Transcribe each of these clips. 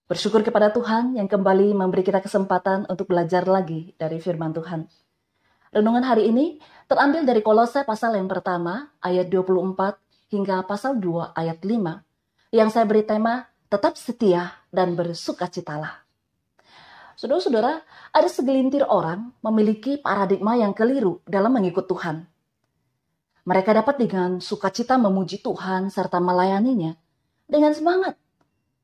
Bersyukur kepada Tuhan yang kembali memberi kita kesempatan untuk belajar lagi dari firman Tuhan. Renungan hari ini terambil dari Kolose pasal yang pertama, ayat 24 hingga pasal 2 ayat 5, yang saya beri tema, tetap setia dan bersukacitalah. Saudara-saudara, ada segelintir orang memiliki paradigma yang keliru dalam mengikut Tuhan. Mereka dapat dengan sukacita memuji Tuhan serta melayaninya dengan semangat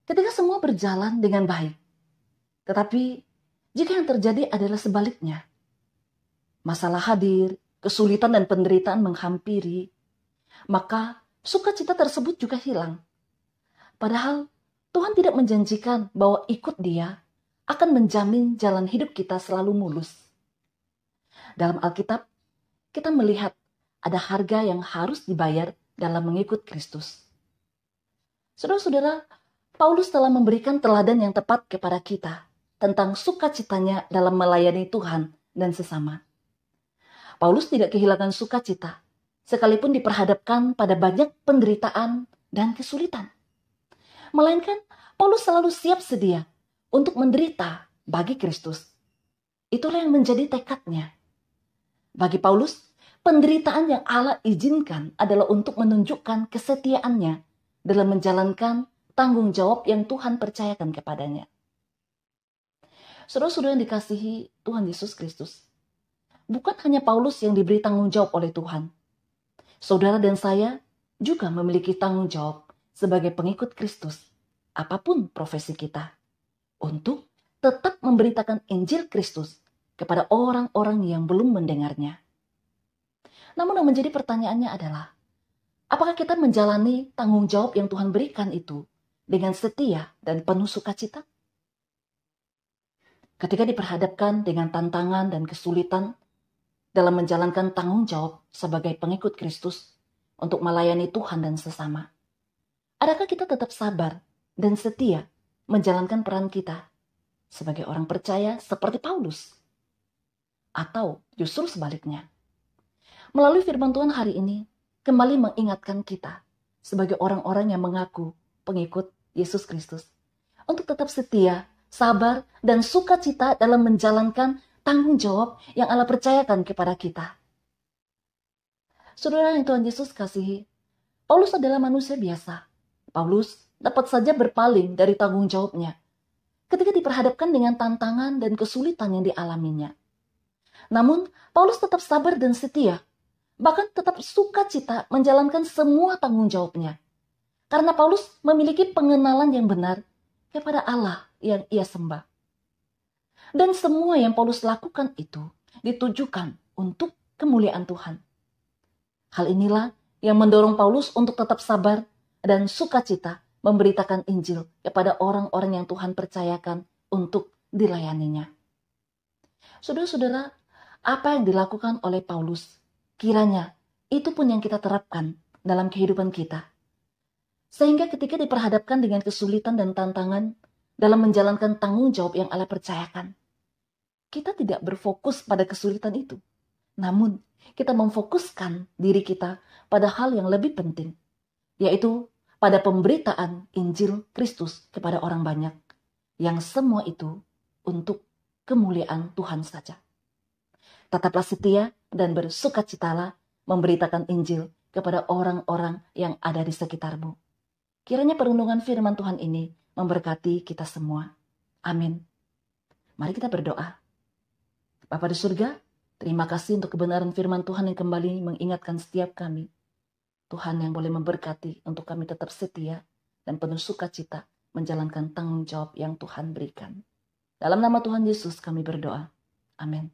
ketika semua berjalan dengan baik. Tetapi jika yang terjadi adalah sebaliknya, masalah hadir, kesulitan dan penderitaan menghampiri, maka sukacita tersebut juga hilang. Padahal Tuhan tidak menjanjikan bahwa ikut Dia akan menjamin jalan hidup kita selalu mulus. Dalam Alkitab, kita melihat ada harga yang harus dibayar dalam mengikut Kristus. Saudara-saudara, Paulus telah memberikan teladan yang tepat kepada kita tentang sukacitanya dalam melayani Tuhan dan sesama. Paulus tidak kehilangan sukacita, sekalipun diperhadapkan pada banyak penderitaan dan kesulitan. Melainkan, Paulus selalu siap sedia untuk menderita bagi Kristus. Itulah yang menjadi tekadnya. Bagi Paulus, penderitaan yang Allah izinkan adalah untuk menunjukkan kesetiaannya dalam menjalankan tanggung jawab yang Tuhan percayakan kepadanya. Saudara-saudara yang dikasihi Tuhan Yesus Kristus, bukan hanya Paulus yang diberi tanggung jawab oleh Tuhan. Saudara dan saya juga memiliki tanggung jawab sebagai pengikut Kristus, apapun profesi kita, untuk tetap memberitakan Injil Kristus kepada orang-orang yang belum mendengarnya. Namun yang menjadi pertanyaannya adalah, apakah kita menjalani tanggung jawab yang Tuhan berikan itu dengan setia dan penuh sukacita? Ketika diperhadapkan dengan tantangan dan kesulitan dalam menjalankan tanggung jawab sebagai pengikut Kristus untuk melayani Tuhan dan sesama, adakah kita tetap sabar dan setia menjalankan peran kita sebagai orang percaya seperti Paulus? Atau justru sebaliknya? Melalui firman Tuhan hari ini, kembali mengingatkan kita sebagai orang-orang yang mengaku pengikut Yesus Kristus untuk tetap setia, sabar, dan sukacita dalam menjalankan tanggung jawab yang Allah percayakan kepada kita. Saudara yang Tuhan Yesus kasihi, Paulus adalah manusia biasa. Paulus dapat saja berpaling dari tanggung jawabnya ketika diperhadapkan dengan tantangan dan kesulitan yang dialaminya. Namun, Paulus tetap sabar dan setia, bahkan tetap sukacita menjalankan semua tanggung jawabnya. Karena Paulus memiliki pengenalan yang benar kepada Allah yang ia sembah. Dan semua yang Paulus lakukan itu ditujukan untuk kemuliaan Tuhan. Hal inilah yang mendorong Paulus untuk tetap sabar dan sukacita memberitakan Injil kepada orang-orang yang Tuhan percayakan untuk dilayaninya. Saudara-saudara, apa yang dilakukan oleh Paulus, kiranya itu pun yang kita terapkan dalam kehidupan kita. Sehingga ketika diperhadapkan dengan kesulitan dan tantangan dalam menjalankan tanggung jawab yang Allah percayakan, kita tidak berfokus pada kesulitan itu. Namun, kita memfokuskan diri kita pada hal yang lebih penting, yaitu pada pemberitaan Injil Kristus kepada orang banyak, yang semua itu untuk kemuliaan Tuhan saja. Tetaplah setia dan bersukacitalah memberitakan Injil kepada orang-orang yang ada di sekitarmu. Kiranya perundungan firman Tuhan ini memberkati kita semua. Amin. Mari kita berdoa. Bapa di surga, terima kasih untuk kebenaran firman Tuhan yang kembali mengingatkan setiap kami. Tuhan yang boleh memberkati untuk kami tetap setia dan penuh sukacita menjalankan tanggung jawab yang Tuhan berikan. Dalam nama Tuhan Yesus kami berdoa. Amin.